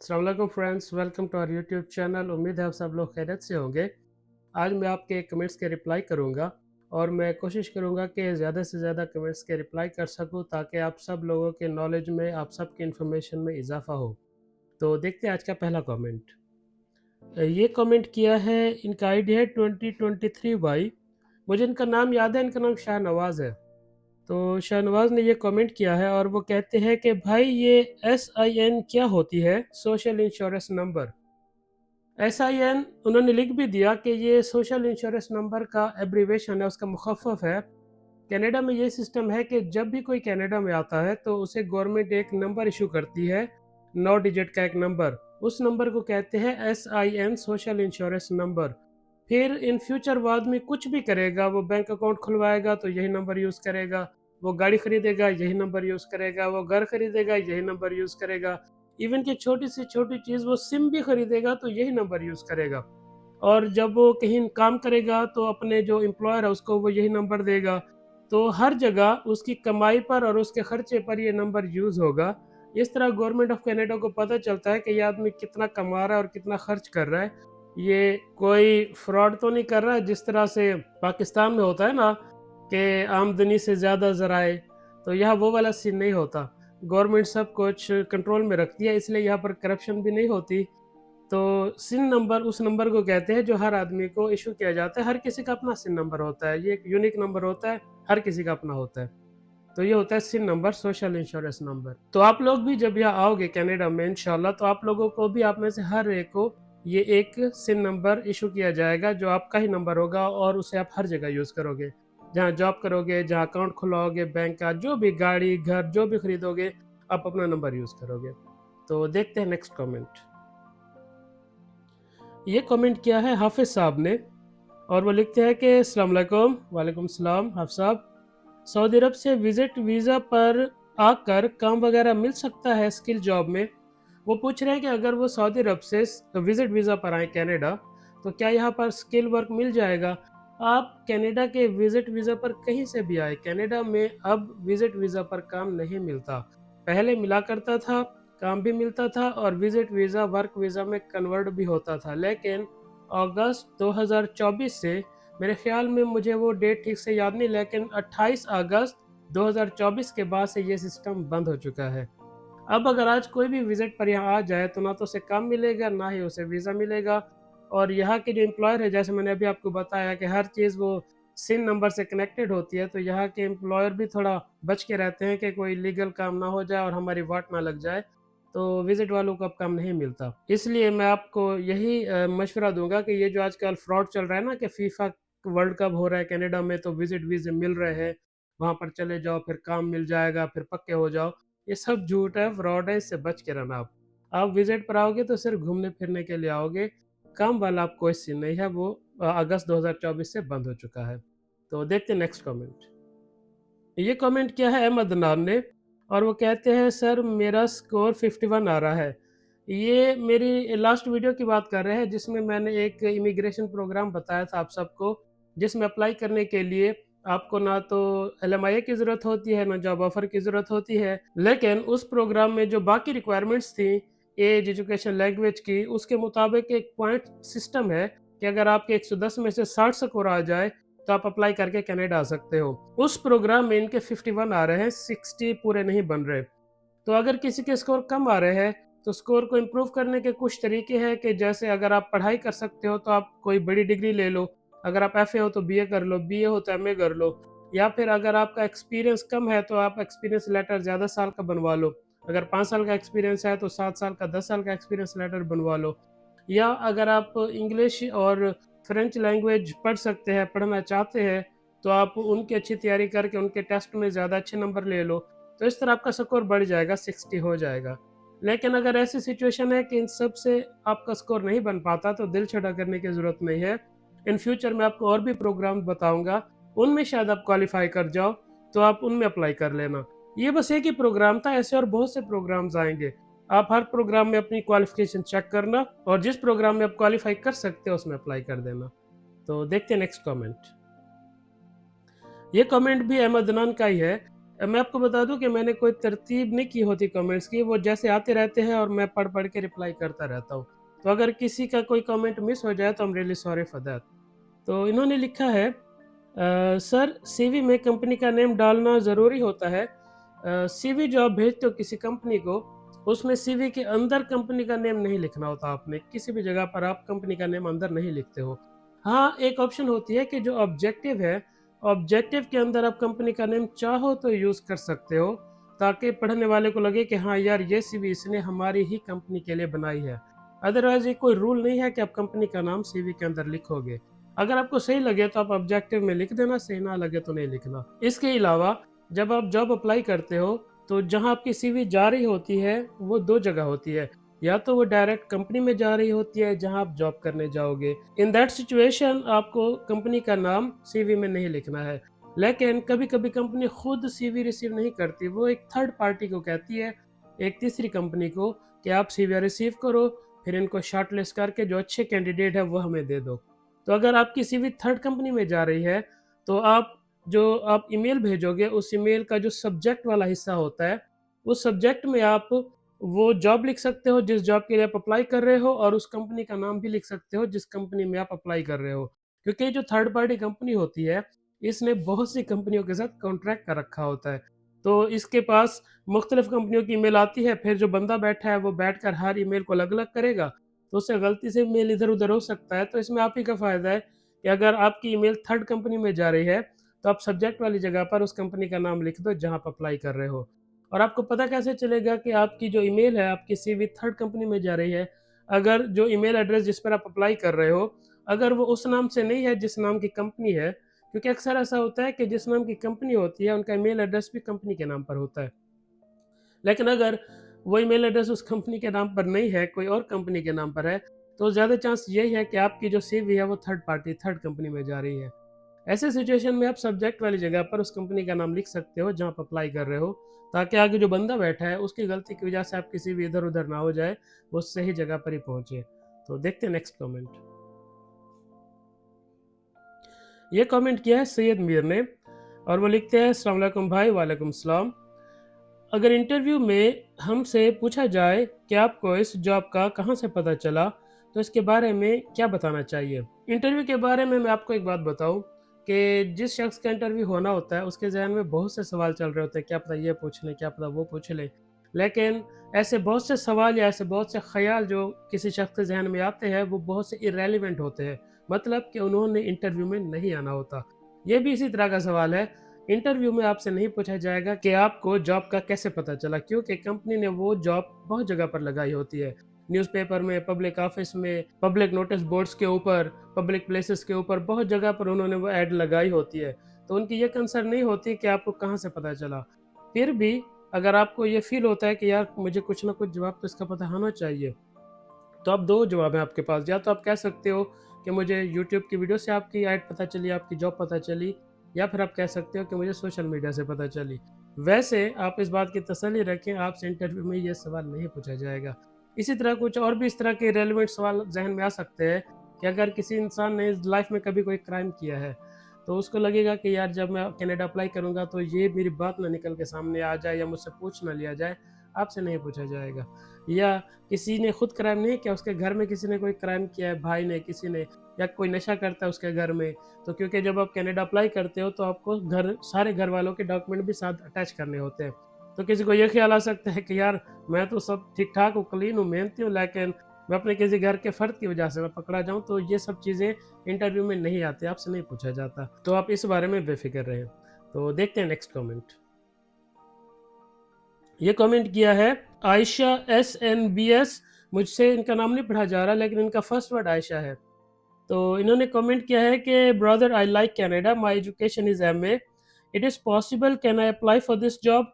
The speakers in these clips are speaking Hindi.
अस्सलाम वालेकुम friends, welcome to our YouTube channel. उम्मीद है आप सब लोग खैरियत से होंगे। आज मैं आपके कमेंट्स के रिप्लाई करूंगा और मैं कोशिश करूंगा कि ज़्यादा से ज़्यादा कमेंट्स के रिप्लाई कर सकूं ताकि आप सब लोगों के नॉलेज में, आप सब की इन्फॉर्मेशन में इजाफा हो। तो देखते हैं आज का पहला कमेंट। ये कमेंट किया है, इनका आईडी है 2023 मुझे इनका नाम याद है, इनका नाम शाहनवाज़ है। तो शाहनवाज़ ने ये कमेंट किया है और वो कहते हैं कि भाई ये SIN क्या होती है, सोशल इंश्योरेंस नंबर। SIN उन्होंने लिख भी दिया कि ये सोशल इंश्योरेंस नंबर का एब्रीवेशन है, उसका मुखफ़्फ़ है। कनाडा में ये सिस्टम है कि जब भी कोई कनाडा में आता है तो उसे गवर्नमेंट एक नंबर इशू करती है, 9 डिजिट का एक नंबर। उस नंबर को कहते हैं SIN, सोशल इंश्योरेंस नंबर। फिर इन फ्यूचर वो आदमी कुछ भी करेगा, वो बैंक अकाउंट खुलवाएगा तो यही नंबर यूज़ करेगा, वो गाड़ी खरीदेगा यही नंबर यूज़ करेगा, वो घर खरीदेगा यही नंबर यूज़ करेगा। इवन कि छोटी से छोटी चीज़, वो सिम भी खरीदेगा तो यही नंबर यूज़ करेगा। और जब वो कहीं काम करेगा तो अपने जो एम्प्लॉयर है उसको वो यही नंबर देगा। तो हर जगह उसकी कमाई पर और उसके खर्चे पर ये नंबर यूज़ होगा। इस तरह गवर्नमेंट ऑफ कनाडा को पता चलता है कि ये आदमी कितना कमा रहा है और कितना खर्च कर रहा है। ये कोई फ्रॉड तो नहीं कर रहा है जिस तरह से पाकिस्तान में होता है ना, कि आमदनी से ज़्यादा ज़राए। तो यहाँ वो वाला सीन नहीं होता। गवर्नमेंट सब कुछ कंट्रोल में रखती है, इसलिए यहाँ पर करप्शन भी नहीं होती। तो सिन नंबर उस नंबर को कहते हैं जो हर आदमी को इशू किया जाता है। हर किसी का अपना सिन नंबर होता है, ये एक यूनिक नंबर होता है, हर किसी का अपना होता है। तो ये होता है सिन नंबर, सोशल इंश्योरेंस नंबर। तो आप लोग भी जब यहाँ आओगे कनाडा में इंशाल्लाह, तो आप लोगों को भी, आप में से हर एक को ये एक सिन नंबर इशू किया जाएगा जो आपका ही नंबर होगा और उसे आप हर जगह यूज़ करोगे। जहाँ जॉब करोगे, जहाँ अकाउंट खुलवाओगे बैंक का, जो भी गाड़ी, घर जो भी खरीदोगे, आप अपना नंबर यूज़ करोगे। तो देखते हैं नेक्स्ट कमेंट। ये कमेंट किया है हाफिज़ साहब ने और वो लिखते हैं कि अस्सलाम वालेकुम। वालेकुम सलाम हाफिज़ साहब। सऊदी अरब से विज़िट वीज़ा पर आकर काम वगैरह मिल सकता है स्किल जॉब में? वो पूछ रहे हैं कि अगर वो सऊदी अरब से विज़िट वीज़ा पर आए कनाडा, तो क्या यहाँ पर स्किल वर्क मिल जाएगा? आप कनाडा के विज़िट वीज़ा पर कहीं से भी आए, कनाडा में अब विज़िट वीज़ा पर काम नहीं मिलता। पहले मिला करता था, काम भी मिलता था और विज़िट वीज़ा वर्क वीज़ा में कन्वर्ट भी होता था। लेकिन अगस्त 2024 से, मेरे ख़्याल में, मुझे वो डेट ठीक से याद नहीं, लेकिन 28 अगस्त 2024 के बाद से ये सिस्टम बंद हो चुका है। अब अगर आज कोई भी विज़िट पर यहाँ आ जाए तो ना तो उसे काम मिलेगा, ना ही उसे वीज़ा मिलेगा। और यहाँ के जो एम्प्लॉयर है, जैसे मैंने अभी आपको बताया कि हर चीज़ वो सिन नंबर से कनेक्टेड होती है, तो यहाँ के एम्प्लॉयर भी थोड़ा बच के रहते हैं कि कोई लीगल काम ना हो जाए और हमारी वाट ना लग जाए। तो विज़िट वालों को अब काम नहीं मिलता। इसलिए मैं आपको यही मशवरा दूँगा कि ये जो आजकल फ्रॉड चल रहा है ना, कि फीफा वर्ल्ड कप हो रहा है कनाडा में तो विज़िट वीज़े मिल रहे हैं, वहाँ पर चले जाओ फिर काम मिल जाएगा, फिर पक्के हो जाओ। ये सब झूठ है, फ्रॉड है, इससे बच के रहना आप। आप विज़िट पर आओगे तो सिर्फ़ घूमने-फिरने के लिए आओगे, काम वाला अब कोई सीन नहीं है, वो अगस्त 2024 से बंद हो चुका है। तो देखते हैं नेक्स्ट कमेंट। ये कमेंट किया है अहमद अदनान ने और वो कहते हैं, सर मेरा स्कोर 51 आ रहा है। ये मेरी लास्ट वीडियो की बात कर रहे हैं जिसमें मैंने एक इमिग्रेशन प्रोग्राम बताया था आप सबको, जिसमें अप्लाई करने के लिए आपको ना तो LMIA की ज़रूरत होती है, ना जॉब ऑफ़र की ज़रूरत होती है। लेकिन उस प्रोग्राम में जो बाकी रिक्वायरमेंट्स थी, एज, एजुकेशन, लैंग्वेज की, उसके मुताबिक एक पॉइंट सिस्टम है कि अगर आपके 110 में से 60 स्कोर आ जाए तो आप अप्लाई करके कनाडा आ सकते हो। उस प्रोग्राम में इनके 51 आ रहे हैं, 60 पूरे नहीं बन रहे। तो अगर किसी के स्कोर कम आ रहे हैं, तो स्कोर को इम्प्रूव करने के कुछ तरीके हैं कि जैसे अगर आप पढ़ाई कर सकते हो तो आप कोई बड़ी डिग्री ले लो, अगर आप FA हो तो BA कर लो, BA हो तो MA कर लो, या फिर अगर आपका एक्सपीरियंस कम है तो आप एक्सपीरियंस लेटर ज़्यादा साल का बनवा लो। अगर 5 साल का एक्सपीरियंस है तो 7 साल का, 10 साल का एक्सपीरियंस लेटर बनवा लो। या अगर आप इंग्लिश और फ्रेंच लैंग्वेज पढ़ सकते हैं, पढ़ना चाहते हैं, तो आप उनकी अच्छी तैयारी करके उनके टेस्ट में ज़्यादा अच्छे नंबर ले लो। तो इस तरह आपका स्कोर बढ़ जाएगा, 60 हो जाएगा। लेकिन अगर ऐसी सिचुएशन है कि इन सब से आपका स्कोर नहीं बन पाता तो दिल छोटा करने की ज़रूरत नहीं है। इन फ्यूचर मैं आपको और भी प्रोग्राम बताऊँगा, उनमें शायद आप क्वालिफ़ाई कर जाओ, तो आप उनमें अप्लाई कर लेना। ये बस एक ही प्रोग्राम था, ऐसे और बहुत से प्रोग्राम्स आएँगे। आप हर प्रोग्राम में अपनी क्वालिफ़िकेशन चेक करना और जिस प्रोग्राम में आप क्वालिफ़ाई कर सकते हो उसमें अप्लाई कर देना। तो देखते हैं नेक्स्ट कमेंट। ये कमेंट भी अहमद अदनान का ही है। मैं आपको बता दूँ कि मैंने कोई तरतीब नहीं की होती कमेंट्स की, वो जैसे आते रहते हैं और मैं पढ़-पढ़ के रिप्लाई करता रहता हूँ। तो अगर किसी का कोई कमेंट मिस हो जाए तो I am really sorry for that. तो इन्होंने लिखा है सर सीवी में कंपनी का नेम डालना ज़रूरी होता है। सीवी जो आप भेजते हो किसी कंपनी को, उसमें सीवी के अंदर कंपनी का नेम नहीं लिखना होता आपने, किसी भी जगह पर आप कंपनी का नेम अंदर नहीं लिखते हो। हाँ, एक ऑप्शन होती है कि जो ऑब्जेक्टिव है, ऑब्जेक्टिव के अंदर आप कंपनी का नेम चाहो तो यूज़ कर सकते हो, ताकि पढ़ने वाले को लगे कि हाँ यार, ये सीवी इसने हमारी ही कंपनी के लिए बनाई है। अदरवाइज़ ये कोई रूल नहीं है कि आप कंपनी का नाम सीवी के अंदर लिखोगे। अगर आपको सही लगे तो आप ऑब्जेक्टिव में लिख देना, सही ना लगे तो नहीं लिखना। इसके अलावा जब आप जॉब अप्लाई करते हो, तो जहाँ आपकी सीवी जा रही होती है, वो 2 जगह होती है। या तो वो डायरेक्ट कंपनी में जा रही होती है जहाँ आप जॉब करने जाओगे। इन दैट सिचुएशन आपको कंपनी का नाम सीवी में नहीं लिखना है। लेकिन कभी-कभी कंपनी खुद सीवी रिसीव नहीं करती, वो एक थर्ड पार्टी को कहती है, एक तीसरी कंपनी को, कि आप सीवी रिसीव करो, फिर इनको शॉर्टलिस्ट करके जो अच्छे कैंडिडेट है वो हमें दे दो। तो अगर आपकी सीवी थर्ड कंपनी में जा रही है, तो आप ईमेल भेजोगे, उस ईमेल का जो सब्जेक्ट वाला हिस्सा होता है, उस सब्जेक्ट में आप वो जॉब लिख सकते हो जिस जॉब के लिए आप अप्लाई कर रहे हो, और उस कंपनी का नाम भी लिख सकते हो जिस कंपनी में आप अप्लाई कर रहे हो। क्योंकि ये जो थर्ड पार्टी कंपनी होती है, इसने बहुत सी कंपनियों के साथ कॉन्ट्रैक्ट कर रखा होता है। तो इसके पास मुख्तलिफ कंपनियों की ईमेल आती है, फिर जो बंदा बैठा है वो बैठकर हर ईमेल को अलग-अलग करेगा, तो उससे गलती से मेल इधर-उधर हो सकता है। तो इसमें आप ही का फ़ायदा है कि अगर आपकी ईमेल थर्ड कंपनी में जा रही है, तो आप सब्जेक्ट वाली जगह पर उस कंपनी का नाम लिख दो जहाँ आप अप्लाई कर रहे हो। और आपको पता कैसे चलेगा कि आपकी जो ईमेल है, आपकी सीवी थर्ड कंपनी में जा रही है? अगर जो ईमेल एड्रेस जिस पर आप अप्लाई कर रहे हो, अगर वो उस नाम से नहीं है जिस नाम की कंपनी है, क्योंकि अक्सर ऐसा होता है कि जिस नाम की कंपनी होती है, उनका ईमेल एड्रेस भी कंपनी के नाम पर होता है। लेकिन अगर वो ईमेल एड्रेस उस कंपनी के नाम पर नहीं है, कोई और कंपनी के नाम पर है, तो ज़्यादा चांस यही है कि आपकी जो सीवी है वो थर्ड पार्टी, थर्ड कंपनी में जा रही है। ऐसे सिचुएशन में आप सब्जेक्ट वाली जगह पर उस कंपनी का नाम लिख सकते हो जहाँ आप अप्लाई कर रहे हो, ताकि आगे जो बंदा बैठा है उसकी गलती की वजह से आप किसी भी इधर-उधर ना हो जाए, वो सही जगह पर ही पहुँचे। तो देखते हैं नेक्स्ट कमेंट। ये कमेंट किया है सैयद मीर ने, और वो लिखते हैं अस्सलाम वालेकुम भाई, वालेकुम सलाम। अगर इंटरव्यू में हमसे पूछा जाए कि आपको इस जॉब का कहाँ से पता चला, तो इसके बारे में क्या बताना चाहिए? इंटरव्यू के बारे में मैं आपको एक बात बताऊँ कि जिस शख्स का इंटरव्यू होना होता है, उसके ज़हन में बहुत से सवाल चल रहे होते हैं, क्या पता ये पूछ लें, क्या पता वो पूछ लें। लेकिन ऐसे बहुत से सवाल या ऐसे बहुत से ख़याल जो किसी शख्स के ज़हन में आते हैं, वो बहुत से इर्रेलेवेंट होते हैं। मतलब कि उन्होंने इंटरव्यू में नहीं आना होता। ये भी इसी तरह का सवाल है। इंटरव्यू में आपसे नहीं पूछा जाएगा कि आपको जॉब का कैसे पता चला, क्योंकि कंपनी ने वो जॉब बहुत जगह पर लगाई होती है। न्यूज़पेपर में, पब्लिक ऑफिस में, पब्लिक नोटिस बोर्ड्स के ऊपर, पब्लिक प्लेसेस के ऊपर बहुत जगह पर उन्होंने वो ऐड लगाई होती है। तो उनकी ये कंसर्न नहीं होती कि आपको कहाँ से पता चला। फिर भी अगर आपको ये फ़ील होता है कि यार मुझे कुछ ना कुछ जवाब तो इसका पता होना चाहिए, तो अब 2 जवाब हैं आपके पास। या तो आप कह सकते हो कि मुझे यूट्यूब की वीडियो से आपकी ऐड पता चली, आपकी जॉब पता चली, या फिर आप कह सकते हो कि मुझे सोशल मीडिया से पता चली। वैसे आप इस बात की तसल्ली रखें, आपसे इंटरव्यू में ये सवाल नहीं पूछा जाएगा। इसी तरह कुछ और भी इस तरह के रेलेवेंट सवाल ज़हन में आ सकते हैं कि अगर किसी इंसान ने लाइफ़ में कभी कोई क्राइम किया है, तो उसको लगेगा कि यार जब मैं कनाडा अप्लाई करूँगा तो ये मेरी बात ना निकल के सामने आ जाए या मुझसे पूछ ना लिया जाए, आपसे नहीं पूछा जाएगा। या किसी ने खुद क्राइम नहीं किया, उसके घर में किसी ने कोई क्राइम किया है, भाई ने, किसी ने, या कोई नशा करता है उसके घर में, तो क्योंकि जब आप कनाडा अप्लाई करते हो तो आपको सारे घर वालों के डॉक्यूमेंट भी साथ अटैच करने होते हैं। तो किसी को ये ख्याल आ सकता है कि यार मैं तो सब ठीक-ठाक हूँ, क्लीन हूँ, मेहनती हूँ, लेकिन मैं अपने किसी घर के फ़र्द की वजह से मैं पकड़ा जाऊँ, तो ये सब चीज़ें इंटरव्यू में नहीं आती, आपसे नहीं पूछा जाता। तो आप इस बारे में बेफ़िक्र रहें। तो देखते हैं नेक्स्ट कमेंट। ये कमेंट किया है आयशा SNBS, मुझसे इनका नाम नहीं पढ़ा जा रहा, लेकिन इनका फर्स्ट वर्ड आयशा है। तो इन्होंने कमेंट किया है कि brother I like Canada, my education is MA, it is possible can I apply for this job?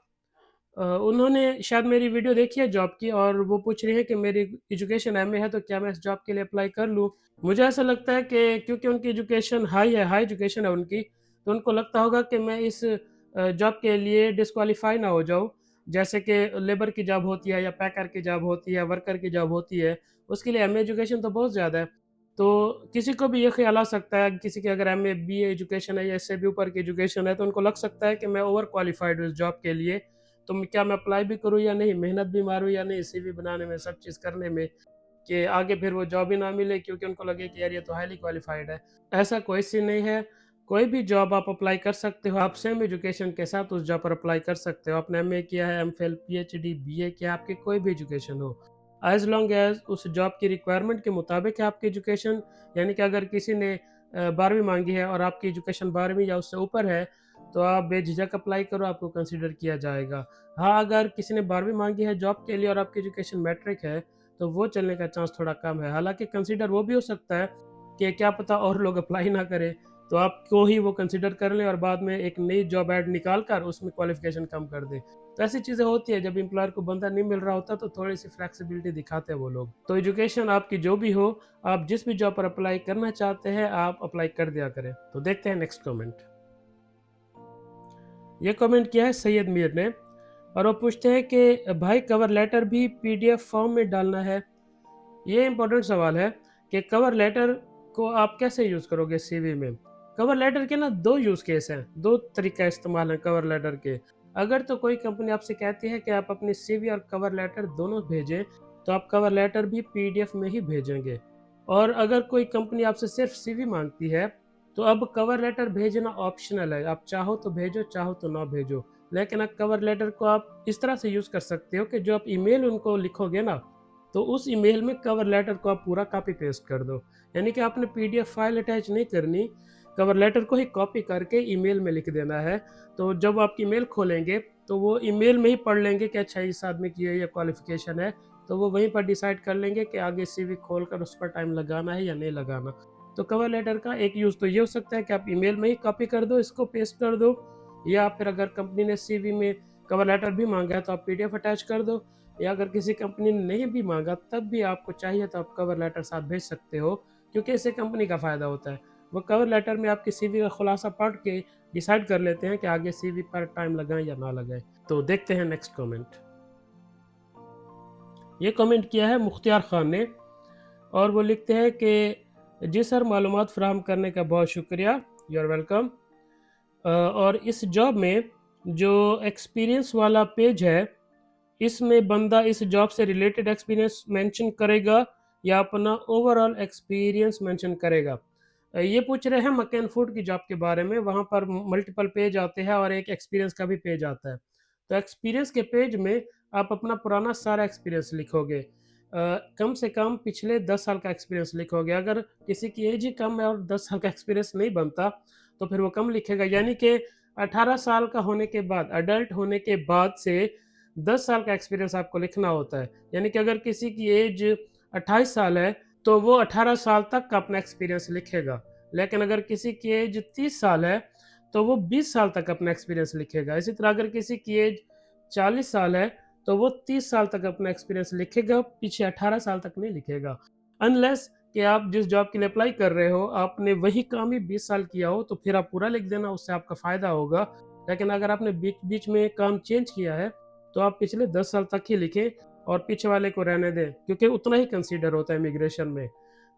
उन्होंने शायद मेरी वीडियो देखी है जॉब की, और वो पूछ रही है कि मेरी एजुकेशन एमए है, तो क्या मैं इस जॉब के लिए अप्लाई कर लूँ? मुझे ऐसा लगता है कि क्योंकि उनकी एजुकेशन हाई है, हाई एजुकेशन है उनकी, तो उनको लगता होगा कि मैं इस जॉब के लिए डिस्क्वालीफाई ना हो जाऊँ। जैसे कि लेबर की जॉब होती है, या पैकर की जॉब होती है, वर्कर की जॉब होती है, उसके लिए एमए एजुकेशन तो बहुत ज़्यादा है। तो किसी को भी ये ख़्याल आ सकता है, किसी की अगर एमए, बीए एजुकेशन है या इससे भी ऊपर की एजुकेशन है, तो उनको लग सकता है कि मैं ओवर क्वालिफ़ाइड हूँ इस जॉब के लिए, तो क्या मैं अप्लाई भी करूँ या नहीं? मेहनत भी मारूँ या नहीं? सीवी बनाने में, सब चीज़ करने में, कि आगे फिर वो जॉब ही ना मिले क्योंकि उनको लगे कि यार ये तो हाईली क्वालिफ़ाइड है। ऐसा कोई सीन नहीं है, कोई भी जॉब आप अप्लाई कर सकते हो, आप सेम एजुकेशन के साथ उस जॉब पर अप्लाई कर सकते हो। आपने एमए किया है, एमफिल, पीएचडी, बीए किया, आपकी कोई भी एजुकेशन हो। एज़ लॉन्ग एज़ उस जॉब की रिक्वायरमेंट के मुताबिक है आपकी एजुकेशन, यानी कि अगर किसी ने 12वीं माँगी है और आपकी एजुकेशन 12वीं या उससे ऊपर है, तो आप बेझिझक अप्लाई करो, आपको कंसीडर किया जाएगा। हाँ, अगर किसी ने 12वीं माँगी है जॉब के लिए और आपकी एजुकेशन मैट्रिक है, तो वो चलने का चांस थोड़ा कम है। हालाँकि कंसीडर वो भी हो सकता है कि क्या पता और लोग अप्लाई ना करें, तो आपको ही वो कंसीडर कर लें और बाद में एक नई जॉब ऐड निकाल कर उसमें क्वालिफ़िकेशन कम कर दें। तो ऐसी चीज़ें होती हैं, जब एम्प्लॉयर को बंदा नहीं मिल रहा होता तो थोड़ी-सी फ्लेक्सिबिलिटी दिखाते हैं वो लोग। तो एजुकेशन आपकी जो भी हो, आप जिस भी जॉब पर अप्लाई करना चाहते हैं, आप अप्लाई कर दिया करें। तो देखते हैं नेक्स्ट कमेंट। ये कमेंट किया है सैयद मीर ने और वो पूछते हैं कि भाई कवर लेटर भी पीडीएफ फॉर्म में डालना है। ये इम्पोर्टेंट सवाल है कि कवर लेटर को आप कैसे यूज़ करोगे सीवी में। कवर लेटर के ना 2 यूज़ केस हैं, 2 तरीका इस्तेमाल है कवर लेटर के। अगर तो कोई कंपनी आपसे कहती है कि आप अपनी सीवी और कवर लेटर दोनों भेजें, तो आप कवर लेटर भी पीडीएफ में ही भेजेंगे। और अगर कोई कंपनी आपसे सिर्फ सीवी माँगती है, तो अब कवर लेटर भेजना ऑप्शनल है। आप चाहो तो भेजो, चाहो तो ना भेजो। लेकिन अब कवर लेटर को आप इस तरह से यूज़ कर सकते हो कि जो आप ईमेल उनको लिखोगे ना, तो उस ईमेल में कवर लेटर को आप पूरा कॉपी पेस्ट कर दो। यानी कि आपने पीडीएफ फाइल अटैच नहीं करनी, कवर लेटर को ही कॉपी करके ईमेल में लिख देना है। तो जब आप ईमेल खोलेंगे, तो वो ईमेल में ही पढ़ लेंगे कि अच्छा इस आदमी की ये क्वालिफ़िकेशन है, तो वो वहीं पर डिसाइड कर लेंगे कि आगे सीवी खोलकर उस पर टाइम लगाना है या नहीं लगाना। तो कवर लेटर का एक यूज़ तो ये हो सकता है कि आप ईमेल में ही कॉपी कर दो, इसको पेस्ट कर दो, या फिर अगर कंपनी ने सीवी में कवर लेटर भी माँगा है तो आप पीडीएफ अटैच कर दो, या अगर किसी कंपनी ने नहीं भी माँगा तब भी आपको चाहिए तो आप कवर लेटर साथ भेज सकते हो, क्योंकि इससे कंपनी का फ़ायदा होता है। वो कवर लेटर में आपकी सीवी का खुलासा पढ़ के डिसाइड कर लेते हैं कि आगे सीवी पर टाइम लगाएँ या ना लगाएँ। तो देखते हैं नेक्स्ट कमेंट। ये कमेंट किया है मुख्तियार खान ने और वो लिखते हैं कि जी सर, मालूमात फ़राहम करने का बहुत शुक्रिया, यू आर वेलकम। और इस जॉब में जो एक्सपीरियंस वाला पेज है, इसमें बंदा इस जॉब से रिलेटेड एक्सपीरियंस मेंशन करेगा या अपना ओवरऑल एक्सपीरियंस मेंशन करेगा। ये पूछ रहे हैं मकैन फूड की जॉब के बारे में, वहाँ पर मल्टीपल पेज आते हैं और एक एक्सपीरियंस का भी पेज आता है। तो एक्सपीरियंस के पेज में आप अपना पुराना सारा एक्सपीरियंस लिखोगे। कम से कम पिछले 10 साल का एक्सपीरियंस लिखोगे। अगर किसी की एज ही कम है और 10 साल का एक्सपीरियंस नहीं बनता, तो फिर वो कम लिखेगा। यानी कि 18 साल का होने के बाद, अडल्ट होने के बाद से 10 साल का एक्सपीरियंस आपको लिखना होता है। यानी कि अगर किसी की एज 28 साल है, तो वो 18 साल तक का अपना एक्सपीरियंस लिखेगा। लेकिन अगर किसी की एज 30 साल है, तो वो 20 साल तक अपना एक्सपीरियंस लिखेगा। इसी तरह अगर किसी की एज 40 साल है, तो वो 30 साल तक अपना एक्सपीरियंस लिखेगा, पीछे 18 साल तक नहीं लिखेगा। अनलेस कि आप जिस जॉब के लिए अप्लाई कर रहे हो, आपने वही काम ही 20 साल किया हो, तो फिर आप पूरा लिख देना, उससे आपका फ़ायदा होगा। लेकिन अगर आपने बीच-बीच में काम चेंज किया है, तो आप पिछले 10 साल तक ही लिखें और पीछे वाले को रहने दें, क्योंकि उतना ही कंसीडर होता है इमिग्रेशन में।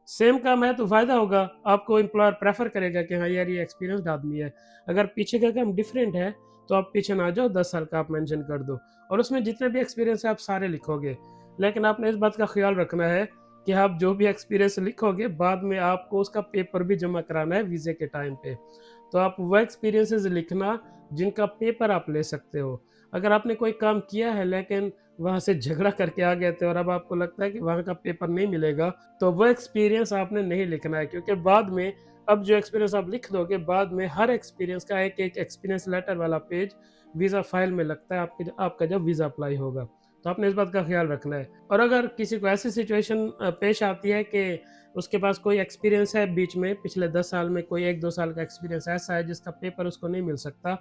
सेम काम है तो फ़ायदा होगा, आपको एम्प्लॉयर प्रेफ़र करेगा कि हाँ यार, ये एक्सपीरियंस्ड आदमी है। अगर पीछे का काम डिफरेंट है, तो आप पीछे ना जाओ, 10 साल का आप मेंशन कर दो और उसमें जितने भी एक्सपीरियंस है आप सारे लिखोगे। लेकिन आपने इस बात का ख़्याल रखना है कि आप जो भी एक्सपीरियंस लिखोगे, बाद में आपको उसका पेपर भी जमा कराना है वीज़े के टाइम पे। तो आप वो एक्सपीरियंसेस लिखना जिनका पेपर आप ले सकते हो। अगर आपने कोई काम किया है लेकिन वहाँ से झगड़ा करके आ गए थे और अब आपको लगता है कि वहाँ का पेपर नहीं मिलेगा, तो वो एक्सपीरियंस आपने नहीं लिखना है, क्योंकि बाद में अब जो एक्सपीरियंस आप लिख दोगे, बाद में हर एक्सपीरियंस का एक-एक एक्सपीरियंस लेटर वाला पेज वीज़ा फाइल में लगता है आपका जब वीज़ा अप्लाई होगा। तो आपने इस बात का ख़्याल रखना है। और अगर किसी को ऐसी सिचुएशन पेश आती है कि उसके पास कोई एक्सपीरियंस है बीच में, पिछले 10 साल में कोई 1-2 साल का एक्सपीरियंस ऐसा है जिसका पेपर उसको नहीं मिल सकता,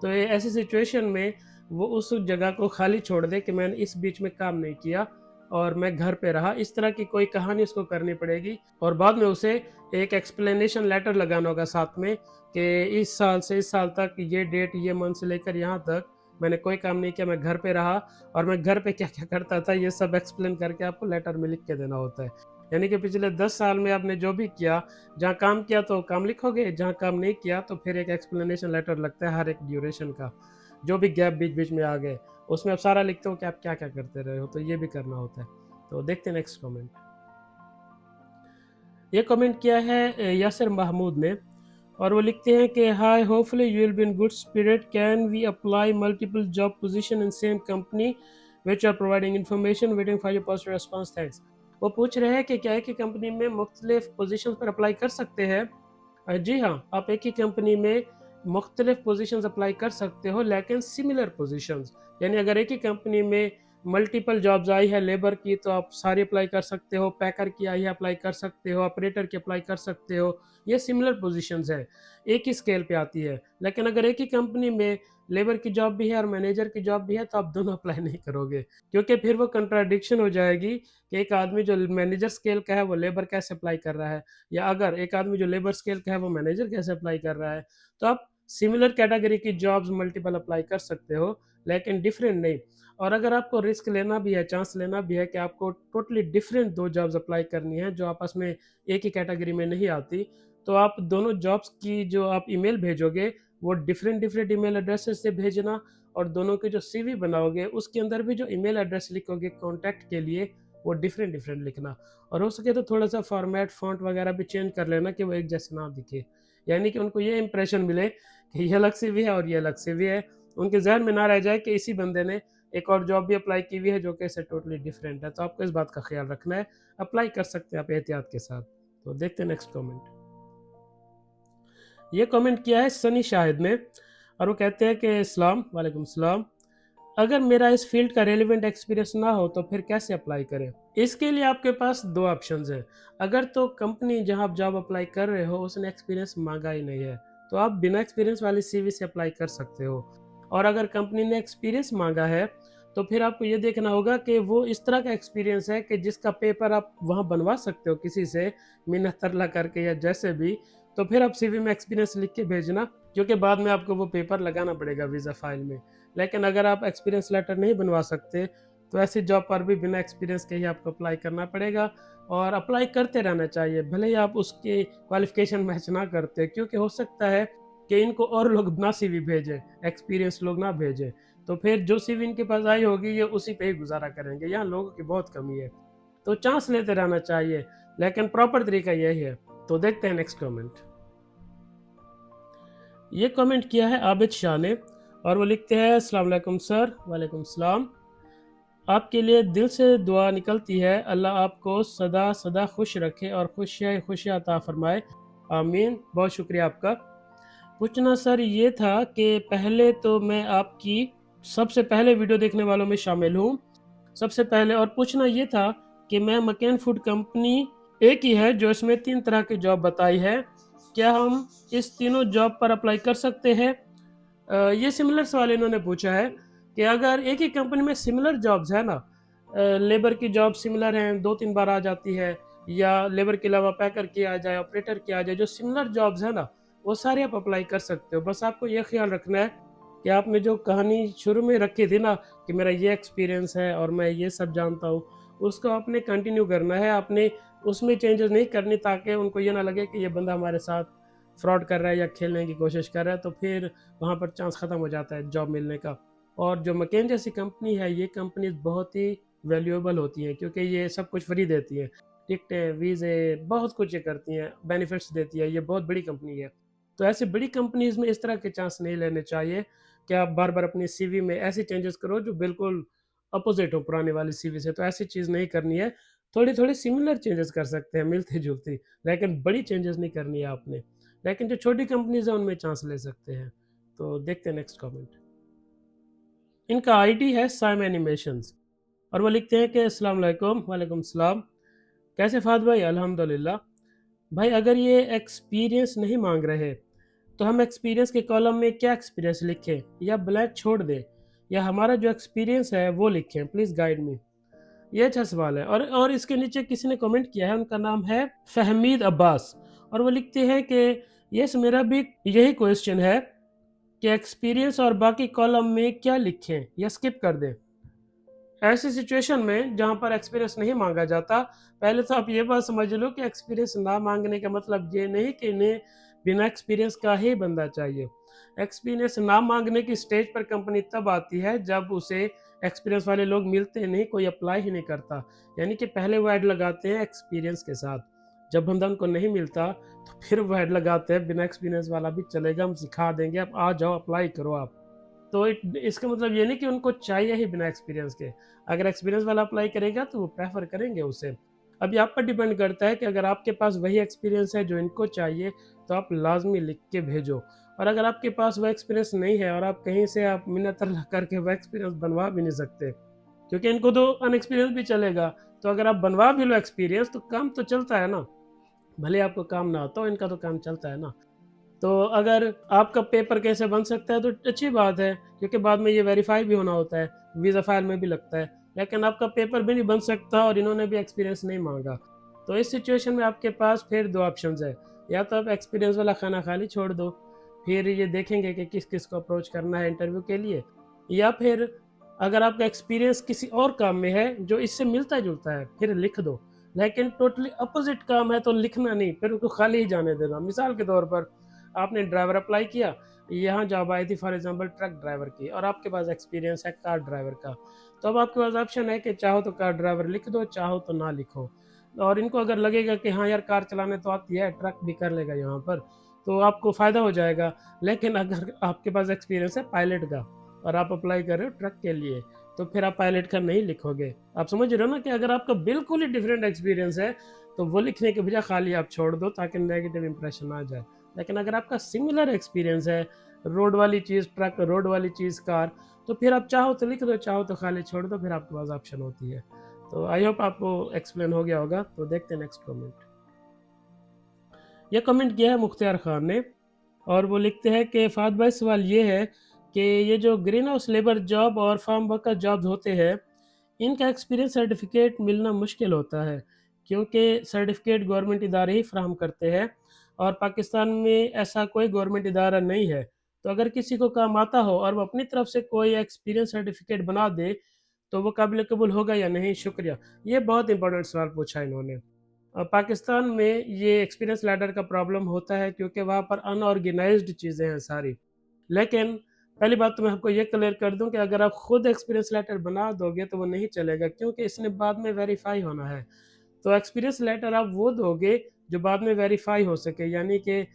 तो ये ऐसी सिचुएशन में वो उस जगह को खाली छोड़ दे कि मैंने इस बीच में काम नहीं किया और मैं घर पे रहा। इस तरह की कोई कहानी उसको करनी पड़ेगी और बाद में उसे एक एक्सप्लेनेशन लेटर लगाना होगा साथ में कि इस साल से इस साल तक ये डेट, ये मंथ से लेकर यहाँ तक मैंने कोई काम नहीं किया, मैं घर पे रहा और मैं घर पे क्या-क्या करता था, ये सब एक्सप्लेन करके आपको लेटर में लिख के देना होता है। यानी कि पिछले 10 साल में आपने जो भी किया, जहाँ काम किया तो काम लिखोगे, जहाँ काम नहीं किया तो फिर एक एक्सप्लेनेशन लेटर लगता है हर एक ड्यूरेशन का, जो भी गैप बीच-बीच में आ गए, उसमें आप सारा लिखते हो कि आप क्या-क्या करते रहे हो, तो ये भी करना होता है। तो देखते हैं नेक्स्ट कमेंट। ये कमेंट किया है यासिर महमूद ने, और वो लिखते हैं कि hi, hopefully you will be in good spirit, can we apply multiple job position in same company which are providing information, waiting for your positive response, thanks. वो पूछ रहे हैं कि क्या एक ही कंपनी में मुख्तलिफ पोजीशन पर अप्लाई कर सकते हैं। जी हाँ, आप एक ही कंपनी में मुख्तलिफ पोजीशंस अप्लाई कर सकते हो, लेकिन सिमिलर पोजीशंस, यानी अगर एक ही कंपनी में मल्टीपल जॉब्स आई है लेबर की तो आप सारी अप्लाई कर सकते हो, पैकर की आई है अप्लाई कर सकते हो, ऑपरेटर की अप्लाई कर सकते हो, ये सिमिलर पोजीशंस है, एक ही स्केल पे आती है। लेकिन अगर एक ही कंपनी में लेबर की जॉब भी है और मैनेजर की जॉब भी है तो आप दोनों अप्लाई नहीं करोगे, क्योंकि फिर वो कंट्राडिक्शन हो जाएगी कि एक आदमी जो मैनेजर स्केल का है वो लेबर कैसे अप्लाई कर रहा है, या अगर एक आदमी जो लेबर स्केल का है वो मैनेजर कैसे अप्लाई कर रहा है। तो आप सिमिलर कैटेगरी की जॉब्स मल्टीपल अप्लाई कर सकते हो, लेकिन डिफरेंट नहीं। और अगर आपको रिस्क लेना भी है, चांस लेना भी है कि आपको टोटली डिफरेंट 2 जॉब्स अप्लाई करनी है जो आपस में एक ही कैटेगरी में नहीं आती, तो आप दोनों जॉब्स की जो आप ईमेल भेजोगे वो डिफरेंट ईमेल एड्रेसेस से भेजना, और दोनों के जो सीवी बनाओगे उसके अंदर भी जो ईमेल एड्रेस लिखोगे कॉन्टैक्ट के लिए वो डिफरेंट लिखना। और हो सके तो थोड़ा-सा फॉर्मेट, फ़ॉन्ट वगैरह भी चेंज कर लेना कि वो एक जैसे ना दिखे। यानी कि उनको ये इंप्रेशन मिले कि ये अलग सीवी है और ये अलग सीवी है। उनके ज़हन में ना रह जाए कि इसी बंदे ने एक और जॉब भी अप्लाई की हुई है जो कि इससे टोटली डिफरेंट है। तो आपको इस बात का ख़्याल रखना है, अप्लाई कर सकते हैं आप एहतियात के साथ। तो देखते हैं नेक्स्ट कमेंट। ये कमेंट किया है सनी शाहिद ने, और वो कहते हैं कि सलाम वालेकुम सलाम, अगर मेरा इस फील्ड का रेलिवेंट एक्सपीरियंस ना हो तो फिर कैसे अप्लाई करें? इसके लिए आपके पास 2 ऑप्शंस हैं। अगर तो कंपनी जहां आप जॉब अप्लाई कर रहे हो उसने एक्सपीरियंस मांगा ही नहीं है, तो आप बिना एक्सपीरियंस वाली सीवी से अप्लाई कर सकते हो। और अगर कंपनी ने एक्सपीरियंस मांगा है तो फिर आपको ये देखना होगा कि वो इस तरह का एक्सपीरियंस है कि जिसका पेपर आप वहाँ बनवा सकते हो किसी से मिन्नत तरला करके या जैसे भी। तो फिर आप सीवी में एक्सपीरियंस लिख के भेजना, क्योंकि बाद में आपको वो पेपर लगाना पड़ेगा वीज़ा फाइल में। लेकिन अगर आप एक्सपीरियंस लेटर नहीं बनवा सकते तो ऐसी जॉब पर भी बिना एक्सपीरियंस के ही आपको अप्लाई करना पड़ेगा, और अप्लाई करते रहना चाहिए भले ही आप उसके क्वालिफिकेशन मैच ना करते, क्योंकि हो सकता है कि इनको और लोग ना सीवी भेजें, एक्सपीरियंस लोग ना भेजें, तो फिर जो सीवी इनके पास आई होगी ये उसी पे ही गुजारा करेंगे। यहाँ लोगों की बहुत कमी है, तो चांस लेते रहना चाहिए, लेकिन प्रॉपर तरीका यही है। तो देखते हैं नेक्स्ट कमेंट। ये कमेंट किया है आबिद शाह ने, और वो लिखते हैं अस्सलाम वालेकुम सर। वालेकुम सलाम। आपके लिए दिल से दुआ निकलती है, अल्लाह आपको सदा सदा खुश रखे और खुशियाँ अता फरमाए, आमीन। बहुत शुक्रिया आपका। पूछना सर ये था कि पहले तो मैं आपकी सबसे पहले वीडियो देखने वालों में शामिल हूँ सबसे पहले, और पूछना ये था कि मैं मकैन फूड कंपनी एक ही है जो इसमें 3 तरह की जॉब बताई है, क्या हम इस तीनों जॉब पर अप्लाई कर सकते हैं? ये सिमिलर सवाल इन्होंने पूछा है कि अगर एक ही कंपनी में सिमिलर जॉब्स है ना, लेबर की जॉब सिमिलर हैं, 2-3 बार आ जाती है, या लेबर के अलावा पैकर की आ जाए, ऑपरेटर की आ जाए, जो सिमिलर जॉब्स है ना, वो सारे आप अप्लाई कर सकते हो। बस आपको ये ख्याल रखना है कि आपने जो कहानी शुरू में रखी थी ना कि मेरा ये एक्सपीरियंस है और मैं ये सब जानता हूँ, उसको आपने कंटिन्यू करना है, आपने उसमें चेंजेस नहीं करनी, ताकि उनको ये ना लगे कि ये बंदा हमारे साथ फ्रॉड कर रहा है या खेलने की कोशिश कर रहा है, तो फिर वहाँ पर चांस ख़त्म हो जाता है जॉब मिलने का। और जो मकेन जैसी कंपनी है, ये कंपनीज़ बहुत ही वैल्यूएबल होती हैं, क्योंकि ये सब कुछ फ्री देती हैं, टिकटें, वीज़े, बहुत कुछ ये करती हैं, बेनिफिट्स देती है, ये बहुत बड़ी कंपनी है। तो ऐसी बड़ी कंपनीज़ में इस तरह के चांस नहीं लेने चाहिए कि आप बार-बार अपनी सीवी में ऐसे चेंजेस करो जो बिल्कुल अपोज़िट हो पुरानी वाली सीवी से, तो ऐसी चीज़ नहीं करनी है। थोड़ी-थोड़ी सिमिलर चेंजेस कर सकते हैं, मिलती-जुलती, लेकिन बड़ी चेंजेस नहीं करनी है आपने। लेकिन जो छोटी कंपनीज़ हैं उनमें चांस ले सकते हैं। तो देखते हैं नेक्स्ट कमेंट। इनका आईडी है साइम एनिमेशंस, और वो लिखते हैं कि अस्सलाम वालेकुम। वालेकुम सलाम। कैसे फ़ाद भाई? अल्हम्दुलिल्लाह। भाई अगर ये एक्सपीरियंस नहीं मांग रहे तो हम एक्सपीरियंस के कॉलम में क्या एक्सपीरियंस लिखें, या ब्लैंक छोड़ दें, या हमारा जो एक्सपीरियंस है वो लिखें? Please guide me. ये अच्छा सवाल है। और इसके नीचे किसी ने कमेंट किया है, उनका नाम है फहमीद अब्बास, और वो लिखते हैं कि यस, मेरा भी यही क्वेश्चन है कि एक्सपीरियंस और बाकी कॉलम में क्या लिखें या स्किप कर दें। ऐसी सिचुएशन में जहाँ पर एक्सपीरियंस नहीं माँगा जाता, पहले तो आप ये बात समझ लो कि एक्सपीरियंस ना माँगने का मतलब ये नहीं कि इन्हें बिना एक्सपीरियंस का ही बंदा चाहिए। एक्सपीरियंस ना माँगने की स्टेज पर कंपनी तब आती है जब उसे एक्सपीरियंस वाले लोग मिलते नहीं, कोई अप्लाई ही नहीं करता। यानी कि पहले वो ऐड लगाते हैं एक्सपीरियंस के साथ। जब बंदा उनको नहीं मिलता तो फिर वो ऐड लगाते हैं बिना एक्सपीरियंस वाला भी चलेगा, हम सिखा देंगे, आप आ जाओ अप्लाई करो आप। तो इसका मतलब ये नहीं कि उनको चाहिए ही बिना एक्सपीरियंस के। अगर एक्सपीरियंस वाला अप्लाई करेगा तो वो प्रेफ़र करेंगे उसे। अभी आप पर डिपेंड करता है कि अगर आपके पास वही एक्सपीरियंस है जो इनको चाहिए, तो आप लाज़मी लिख के भेजो। और अगर आपके पास वो एक्सपीरियंस नहीं है और आप कहीं से आप मिन्नत-तरला करके वो एक्सपीरियंस बनवा भी नहीं सकते, क्योंकि इनको तो अनएक्सपीरियंस भी चलेगा। तो अगर आप बनवा भी लो एक्सपीरियंस तो काम तो चलता है ना। भले आपको काम ना आता हो, इनका तो काम चलता है ना। तो अगर आपका पेपर कैसे बन सकता है तो अच्छी बात है, क्योंकि बाद में ये वेरीफाई भी होना होता है, वीज़ा फाइल में भी लगता है। लेकिन आपका पेपर भी नहीं बन सकता और इन्होंने भी एक्सपीरियंस नहीं माँगा। तो इस सिचुएशन में आपके पास फिर 2 ऑप्शंस है, या तो आप एक्सपीरियंस वाला खाना खाली छोड़ दो, फिर ये देखेंगे कि किस-किस को अप्रोच करना है इंटरव्यू के लिए, या फिर अगर आपका एक्सपीरियंस किसी और काम में है जो इससे मिलता-जुलता है, फिर लिख दो। लेकिन टोटली अपोज़िट काम है तो लिखना नहीं, फिर उसको खाली ही जाने देना। मिसाल के तौर पर आपने ड्राइवर अप्लाई किया, यहाँ जॉब आई थी फॉर एग्ज़ाम्पल ट्रक ड्राइवर की और आपके पास एक्सपीरियंस है कार ड्राइवर का। तो अब आपके पास ऑप्शन है कि चाहो तो कार ड्राइवर लिख दो, चाहो तो ना लिखो। और इनको अगर लगेगा कि हाँ यार कार चलाने तो आती है, ट्रक भी कर लेगा यहाँ पर, तो आपको फ़ायदा हो जाएगा। लेकिन अगर आपके पास एक्सपीरियंस है पायलट का और आप अप्लाई कर रहे हो ट्रक के लिए, तो फिर आप पायलट का नहीं लिखोगे। आप समझ रहे हो ना कि अगर आपका बिल्कुल ही डिफरेंट एक्सपीरियंस है, तो वो लिखने के बजाय खाली आप छोड़ दो ताकि नेगेटिव इंप्रेशन ना जाए। लेकिन अगर आपका सिमिलर एक्सपीरियंस है, रोड वाली चीज़ ट्रक, रोड वाली चीज़ कार, तो फिर आप चाहो तो लिख दो, चाहो तो खाली छोड़ दो, फिर आपके पास ऑप्शन होती है। तो आई होप आपको एक्सप्लेन हो गया होगा, तो देखते हैं नेक्स्ट कमेंट। ये कमेंट किया है मुख्तियार खान ने और वो लिखते हैं कि फ़ाद भाई सवाल ये है कि ये जो ग्रीन हाउस लेबर जॉब और फार्म वर्कर जॉब्स होते हैं, इनका एक्सपीरियंस सर्टिफिकेट मिलना मुश्किल होता है, क्योंकि सर्टिफिकेट गवर्नमेंट इदारे ही फ्राहम करते हैं और पाकिस्तान में ऐसा कोई गवर्नमेंट इदारा नहीं है। तो अगर किसी को काम आता हो और वो अपनी तरफ से कोई एक्सपीरियंस सर्टिफिकेट बना दे, तो वो काबिल कबूल होगा या नहीं? शुक्रिया। ये बहुत इंपॉर्टेंट सवाल पूछा इन्होंने। पाकिस्तान में ये एक्सपीरियंस लैडर का प्रॉब्लम होता है क्योंकि वहाँ पर अनऑर्गेनाइज़्ड चीज़ें हैं सारी। लेकिन पहली बात तो मैं आपको ये क्लियर कर दूँ कि अगर आप खुद एक्सपीरियंस लेटर बना दोगे तो वो नहीं चलेगा, क्योंकि इसने बाद में वेरीफ़ाई होना है। तो एक्सपीरियंस लेटर आप वो दोगे जो बाद में वेरीफ़ाई हो सके, यानी कि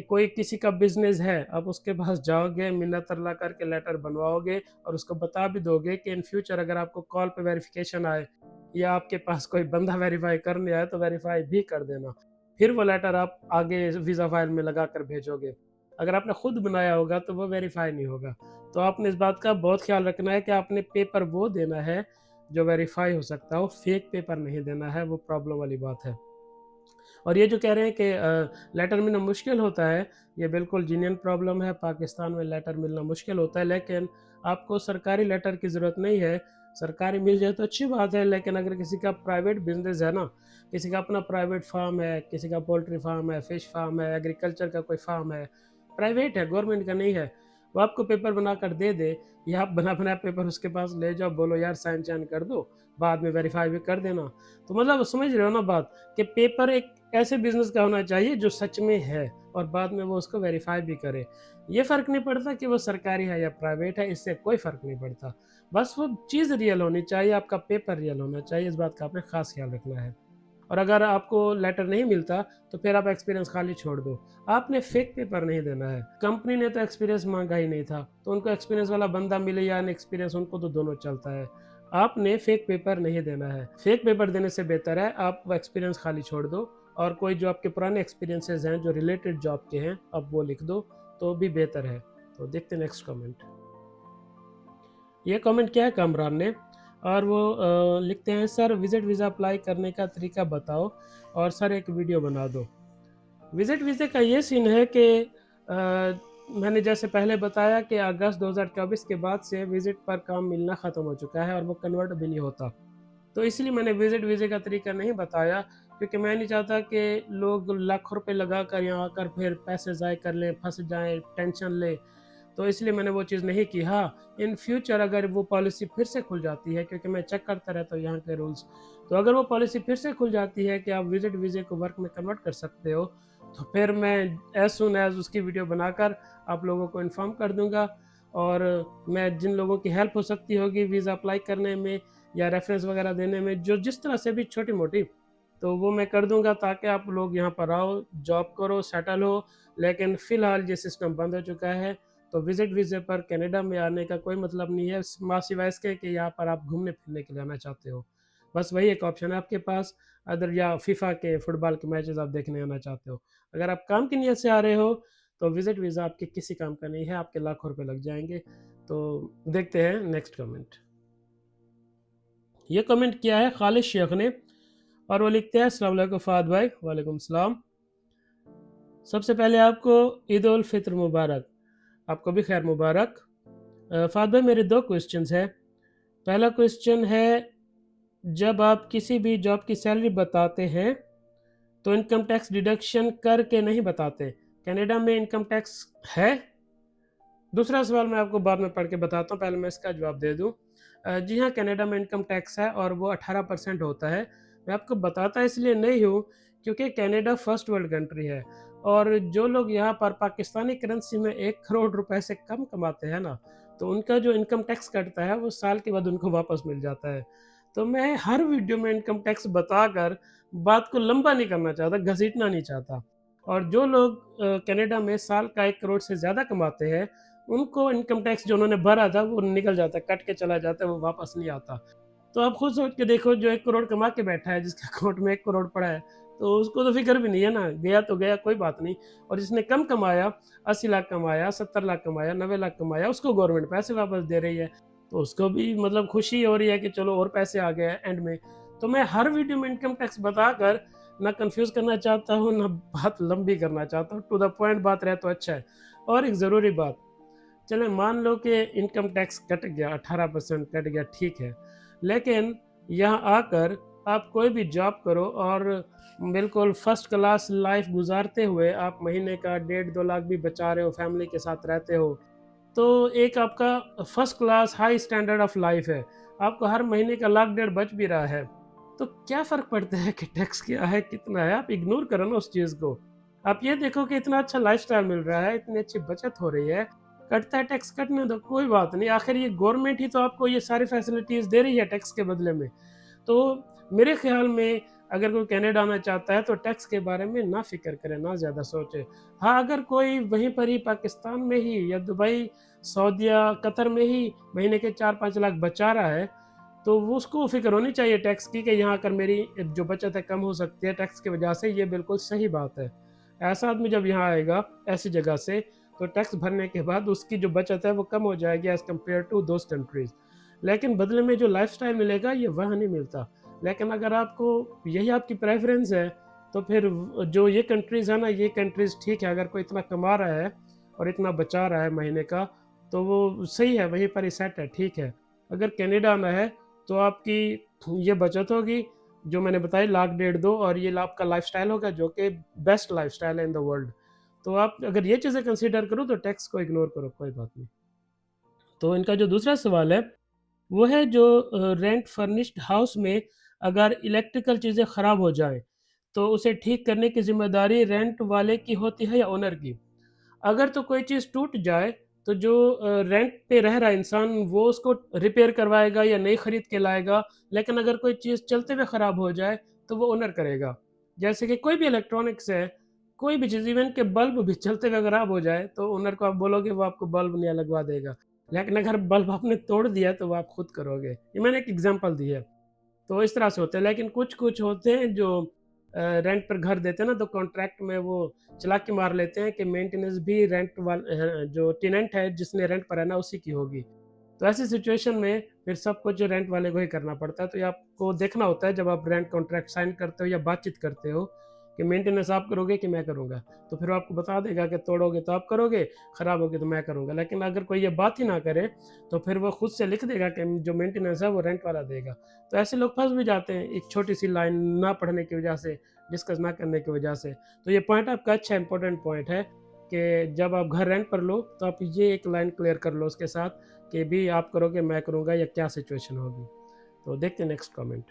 कोई किसी का बिज़नेस है, आप उसके पास जाओगे, मिन्नत-तरला करके लेटर बनवाओगे और उसको बता भी दोगे कि इन फ्यूचर अगर आपको कॉल पे वेरिफ़िकेशन आए या आपके पास कोई बंदा वेरीफ़ाई करने आए तो वेरीफ़ाई भी कर देना। फिर वो लेटर आप आगे वीज़ा फ़ाइल में लगाकर भेजोगे। अगर आपने खुद बनाया होगा तो वो वेरीफ़ाई नहीं होगा। तो आपने इस बात का बहुत ख़्याल रखना है कि आपने पेपर वो देना है जो वेरीफ़ाई हो सकता हो, फेक पेपर नहीं देना है, वो प्रॉब्लम वाली बात है। और ये जो कह रहे हैं कि लेटर मिलना मुश्किल होता है, ये बिल्कुल जेन्युइन प्रॉब्लम है, पाकिस्तान में लेटर मिलना मुश्किल होता है, लेकिन आपको सरकारी लेटर की ज़रूरत नहीं है। सरकारी मिल जाए तो अच्छी बात है, लेकिन अगर किसी का प्राइवेट बिज़नेस है ना, किसी का अपना प्राइवेट फ़ार्म है, किसी का पोल्ट्री फ़ार्म है, फ़िश फ़ार्म है, एग्रीकल्चर का कोई फ़ार्म है, प्राइवेट है, गवर्नमेंट का नहीं है, वो आपको पेपर बनाकर दे दे या आप बना-बनाया पेपर उसके पास ले जाओ, बोलो यार साइन-चाइन कर दो, बाद में वेरीफ़ाई भी कर देना। तो मतलब समझ रहे हो ना बात? कि पेपर एक ऐसे बिज़नेस का होना चाहिए जो सच में है और बाद में वो उसको वेरीफ़ाई भी करे। ये फ़र्क नहीं पड़ता कि वो सरकारी है या प्राइवेट है, इससे कोई फ़र्क नहीं पड़ता। बस वो चीज़ रियल होनी चाहिए, आपका पेपर रियल होना चाहिए, इस बात का आपने ख़ास ख़्याल रखना है। और अगर आपको लेटर नहीं मिलता, तो फिर आप एक्सपीरियंस खाली छोड़ दो। आपने फ़ेक पेपर नहीं देना है। कंपनी ने तो एक्सपीरियंस माँगा ही नहीं था, तो उनको एक्सपीरियंस वाला बंदा मिले या अनएक्सपीरियंस, उनको तो दोनों चलता है। आपने फ़ेक पेपर नहीं देना है। फ़ेक पेपर देने से बेहतर है आप वो एक्सपीरियंस खाली छोड़ दो और कोई जो आपके पुराने एक्सपीरियंसेस हैं, जो रिलेटेड जॉब के हैं, आप वो लिख दो, तो भी बेहतर है। तो देखते हैं नेक्स्ट कमेंट। ये कमेंट किया है कामरान ने और वो लिखते हैं सर विज़िट वीज़ा अप्लाई करने का तरीका बताओ और सर एक वीडियो बना दो। विज़िट वीज़े का ये सीन है कि मैंने जैसे पहले बताया कि अगस्त 2024 के बाद से विज़िट पर काम मिलना ख़त्म हो चुका है और वो कन्वर्ट भी नहीं होता। तो इसलिए मैंने विज़िट वीज़े का तरीका नहीं बताया, क्योंकि मैं नहीं चाहता कि लोग लाखों रुपए लगाकर यहाँ आकर फिर पैसे ज़ाय कर लें, फँस जाएँ, टेंशन लें। तो इसलिए मैंने वो चीज़ नहीं की। हाँ, इन फ्यूचर अगर वो पॉलिसी फिर से खुल जाती है, क्योंकि मैं चेक करता रहता हूँ यहाँ के रूल्स, तो अगर वो पॉलिसी फिर से खुल जाती है कि आप विज़िट वीज़े को वर्क में कन्वर्ट कर सकते हो, तो फिर मैं एज़ सून एज़ उसकी वीडियो बनाकर आप लोगों को इन्फॉर्म कर दूँगा। और मैं जिन लोगों की हेल्प हो सकती होगी वीज़ा अप्लाई करने में या रेफ़रेंस वगैरह देने में, जो जिस तरह से भी छोटी-मोटी, तो वो मैं कर दूँगा ताकि आप लोग यहाँ पर आओ, जॉब करो, सेटल हो। लेकिन फ़िलहाल ये सिस्टम बंद हो चुका है, तो विज़िट वीज़े पर कनाडा में आने का कोई मतलब नहीं है, सिवाय इसके कि यहाँ पर आप घूमने-फिरने के लिए आना चाहते हो। बस वही एक ऑप्शन है आपके पास, अदर या फीफा के फुटबॉल के मैचेज़ आप देखने आना चाहते हो। अगर आप काम की नीयत से आ रहे हो, तो विज़िट वीज़ा आपके किसी काम का नहीं है, आपके लाखों रुपए लग जाएँगे। तो देखते हैं नेक्स्ट कमेंट। ये कमेंट किया है खालिद शेख ने, और वो लिखते हैं अस्सलाम वालेकुम फ़हद भाई। वालेकुम सलाम। सबसे पहले आपको ईद उल फित्र मुबारक। आपको भी खैर मुबारक। फ़हद भाई, मेरे 2 क्वेश्चंस हैं। पहला क्वेश्चन है, जब आप किसी भी जॉब की सैलरी बताते हैं, तो इनकम टैक्स डिडक्शन करके नहीं बताते। कनाडा में इनकम टैक्स है? दूसरा सवाल मैं आपको बाद में पढ़ के बताता हूँ, पहले मैं इसका जवाब दे दूँ। जी हाँ, कनाडा में इनकम टैक्स है और वो 18% होता है। मैं आपको बताता इसलिए नहीं हूँ, क्योंकि कनाडा फर्स्ट वर्ल्ड कंट्री है, और जो लोग यहाँ पर पाकिस्तानी करेंसी में 1 करोड़ रुपए से कम कमाते हैं ना, तो उनका जो इनकम टैक्स कटता है, वो साल के बाद उनको वापस मिल जाता है। तो मैं हर वीडियो में इनकम टैक्स बताकर बात को लंबा नहीं करना चाहता, घसीटना नहीं चाहता। और जो लोग कनाडा में साल का 1 करोड़ से ज़्यादा कमाते हैं, उनको इनकम टैक्स जो उन्होंने भरा था वो निकल जाता है, कट के चला जाता है, वो वापस नहीं आता। तो आप खुद सोच के देखो, जो 1 करोड़ कमा के बैठा है, जिसके अकाउंट में 1 करोड़ पड़ा है, तो उसको तो फ़िक्र भी नहीं है ना, गया तो गया, कोई बात नहीं। और जिसने कम कमाया, 80 लाख कमाया, 70 लाख कमाया, 90 लाख कमाया, उसको गवर्नमेंट पैसे वापस दे रही है। तो उसको भी मतलब खुशी हो रही है कि चलो और पैसे आ गए हैं एंड में। तो मैं हर वीडियो में इनकम टैक्स बताकर ना कन्फ्यूज़ करना चाहता हूँ, ना बात लंबी करना चाहता हूँ, टू द पॉइंट बात रहे तो अच्छा है। और एक ज़रूरी बात, चलें मान लो कि इनकम टैक्स कट गया, 18% कट गया, ठीक है। लेकिन यहाँ आकर आप कोई भी जॉब करो और बिल्कुल फर्स्ट क्लास लाइफ गुज़ारते हुए आप महीने का 1.5-2 लाख भी बचा रहे हो, फैमिली के साथ रहते हो, तो एक आपका first class high standard of life है। आपको हर महीने का लाख डेढ़ बच भी रहा है। तो क्या फ़र्क पड़ता है कि टैक्स क्या है, कितना है? आप इग्नोर करो ना उस चीज़ को। आप ये देखो कि इतना अच्छा लाइफ़स्टाइल मिल रहा है, इतनी अच्छी बचत हो रही है, कटता है टैक्स कटने दो, कोई बात नहीं। आखिर ये गवर्नमेंट ही तो आपको ये सारी फैसिलिटीज़ दे रही है टैक्स के बदले में। तो मेरे ख़्याल में अगर कोई कनाडा आना चाहता है, तो टैक्स के बारे में ना फ़िक्र करे, ना ज़्यादा सोचे। हाँ, अगर कोई वहीं पर ही पाकिस्तान में ही या दुबई, सऊदीया, कतर में ही महीने के 4-5 लाख बचा रहा है, तो वो उसको फ़िक्र होनी चाहिए टैक्स की कि यहाँ आकर मेरी जो बचत है कम हो सकती है टैक्स की वजह से, ये बिल्कुल सही बात है। ऐसा आदमी जब यहाँ आएगा ऐसी जगह से, तो टैक्स भरने के बाद उसकी जो बचत है वो कम हो जाएगी as compared to those countries. लेकिन बदले में जो लाइफ़स्टाइल मिलेगा ये वहाँ नहीं मिलता। लेकिन अगर आपको यही आपकी प्रेफ़रेंस है, तो फिर जो ये कंट्रीज़ है ना, ये कंट्रीज़ ठीक है, अगर कोई इतना कमा रहा है और इतना बचा रहा है महीने का, तो वो सही है, वहीं पर ही सेट है, ठीक है। अगर कनाडा में है, तो आपकी ये बचत होगी, जो मैंने बताई लाख डेढ़ 2, और ये आपका लाइफ़स्टाइल होगा जो कि बेस्ट लाइफ़स्टाइल है इन द वर्ल्ड। तो आप अगर ये चीज़ें कंसीडर करो, तो टैक्स को इग्नोर करो, कोई बात नहीं। तो इनका जो दूसरा सवाल है, वो है जो रेंट फर्निश्ड हाउस में अगर इलेक्ट्रिकल चीज़ें ख़राब हो जाएँ, तो उसे ठीक करने की ज़िम्मेदारी रेंट वाले की होती है या ओनर की? अगर तो कोई चीज़ टूट जाए, तो जो रेंट पे रह रहा है इंसान, वो उसको रिपेयर करवाएगा या नई खरीद के लाएगा। लेकिन अगर कोई चीज़ चलते हुए ख़राब हो जाए, तो वो ओनर करेगा। जैसे कि कोई भी इलेक्ट्रॉनिक्स है, कोई भी चीज़, इवन के बल्ब भी चलते हुए ख़राब हो जाए, तो ओनर को आप बोलोगे, वो आपको बल्ब नया लगवा देगा। लेकिन अगर बल्ब आपने तोड़ दिया, तो वो आप खुद करोगे। ये मैंने एक एग्ज़ाम्पल दी है। तो इस तरह से होता है, लेकिन कुछ-कुछ होते हैं जो रेंट पर घर देते हैं ना, तो कॉन्ट्रैक्ट में वो चालाकी मार लेते हैं कि मेंटेनेंस भी जो टेनेंट है जिसने रेंट पर रहना उसी की होगी। तो ऐसी सिचुएशन में फिर सब कुछ रेंट वाले को ही करना पड़ता है। तो ये आपको देखना होता है जब आप रेंट कॉन्ट्रैक्ट साइन करते हो या बातचीत करते हो, कि मेंटेनेंस आप करोगे कि मैं करूँगा। तो फिर वो आपको बता देगा कि तोड़ोगे तो आप करोगे, खराब होगी तो मैं करूँगा। लेकिन अगर कोई ये बात ही ना करे, तो फिर वो खुद से लिख देगा कि जो मेंटेनेंस है वो रेंट वाला देगा। तो ऐसे लोग फँस भी जाते हैं एक छोटी-सी लाइन ना पढ़ने की वजह से, डिस्कस ना करने की वजह से। तो ये पॉइंट आपका अच्छा इम्पोर्टेंट पॉइंट है। कि जब आप घर रेंट पर लो तो आप ये एक लाइन क्लियर कर लो उसके साथ कि भी आप करोगे मैं करूँगा या क्या सिचुएशन होगी। तो देखते हैं नेक्स्ट कमेंट।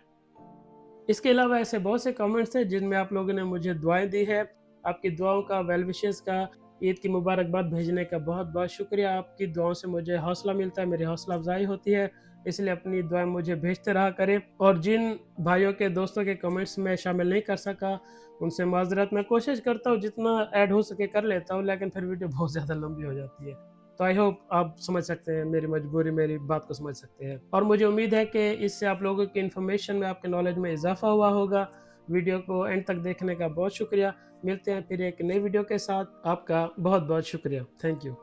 इसके अलावा ऐसे बहुत से कमेंट्स हैं जिनमें आप लोगों ने मुझे दुआएं दी है। आपकी दुआओं का, वेल विशेस का, ईद की मुबारकबाद भेजने का बहुत बहुत शुक्रिया। आपकी दुआओं से मुझे हौसला मिलता है, मेरी हौसला अफजाई होती है, इसलिए अपनी दुआएं मुझे भेजते रहा करें। और जिन भाइयों के, दोस्तों के कमेंट्स में शामिल नहीं कर सका उनसे माजरत। मैं कोशिश करता हूँ जितना ऐड हो सके कर लेता हूँ, लेकिन फिर वीडियो बहुत ज़्यादा लंबी हो जाती है। तो आई होप आप समझ सकते हैं मेरी मजबूरी, मेरी बात को समझ सकते हैं। और मुझे उम्मीद है कि इससे आप लोगों की इन्फॉर्मेशन में, आपके नॉलेज में इजाफा हुआ होगा। वीडियो को एंड तक देखने का बहुत शुक्रिया। मिलते हैं फिर एक नई वीडियो के साथ। आपका बहुत बहुत शुक्रिया। Thank you.